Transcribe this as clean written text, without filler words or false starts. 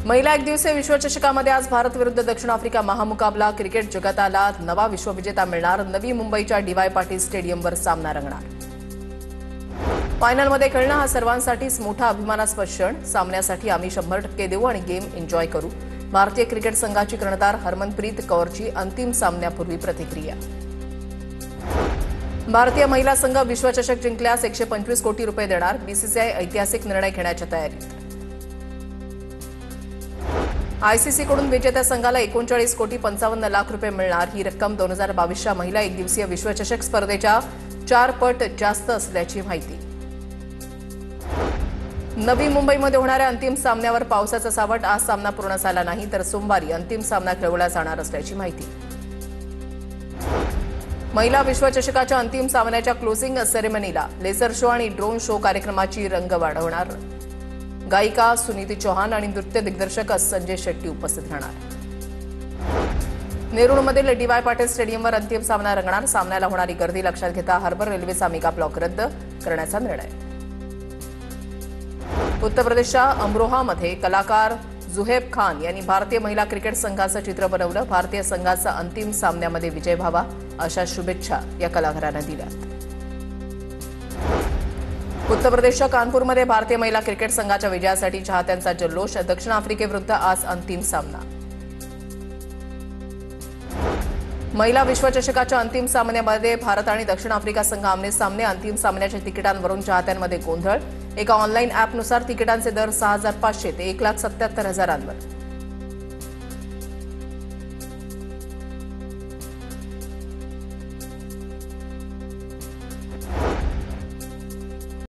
महिला एकदिवसीय विश्वचषकामध्ये आज भारत विरुद्ध दक्षिण आफ्रिका महामुकाबला। क्रिकेट जगताला नवा विश्वविजेता मिळणार। नवी मुंबईच्या डी.वाय. पाटील स्टेडियमवर सामना रंगणार। फायनलमध्ये खेळणं हा सर्वांसाठीच मोठा अभिमानास्पद क्षण। सामन्यासाठी आम्ही 100% देऊ आणि गेम एन्जॉय करू। भारतीय क्रिकेट संघाची कर्णधार हरमनप्रीत कौरची अंतिम सामन्यापूर्वी प्रतिक्रिया। भारतीय महिला संघ विश्वचषक जिंकल्यास 125 कोटी रुपये देणार। बीसीसीआय ऐतिहासिक निर्णय घेण्याच्या तयारीत। आयसीसीकडून विजेत्या संघाला 39 कोटी 55 लाख रुपये मिळणार। ही रक्कम 2022च्या महिला एकदिवसीय विश्वचषक स्पर्धेच्या 4 पट जास्त असल्याची माहिती। नवी मुंबईमध्ये होणाऱ्या अंतिम सामन्यावर पावसाचा सावट। आज सामना पूर्ण झाला नाही तर सोमवारी अंतिम सामना खेळवला जाणार असल्याची माहिती। महिला विश्वचषकाच्या अंतिम सामन्याच्या क्लोजिंग सेरेमनीला लेझर शो आणि ड्रोन शो कार्यक्रमाची रंग वाढवणार। गायिका सुनीती चौहान आणि नृत्य दिग्दर्शक संजय शेट्टी उपस्थित राहणार। नेरूळमधील डी.वाय. पाटील स्टेडियमवर अंतिम सामना रंगणार। सामन्याला होणारी गर्दी लक्षात घेता हार्बर रेल्वेचा मेगा ब्लॉक रद्द करण्याचा निर्णय। उत्तर प्रदेशच्या अमरोहामध्ये कलाकार जुहेब खान यांनी भारतीय महिला क्रिकेट संघाचं चित्र बनवलं। भारतीय संघाचा अंतिम सामन्यामध्ये विजय व्हावा अशा शुभेच्छा या कलाकारांना दिल्यात। उत्तर प्रदेशच्या कानपूरमध्ये भारतीय महिला क्रिकेट संघाच्या विजयासाठी चाहत्यांचा जल्लोष। दक्षिण आफ्रिकेविरुद्ध आज अंतिम सामना। महिला विश्वचषकाच्या अंतिम सामन्यामध्ये भारत आणि दक्षिण आफ्रिका संघ आमने सामने। अंतिम सामन्याच्या तिकिटांवरून चाहत्यांमध्ये गोंधळ। एका ऑनलाईन ॲपनुसार तिकिटांचे दर 6,500 ते 1,77,000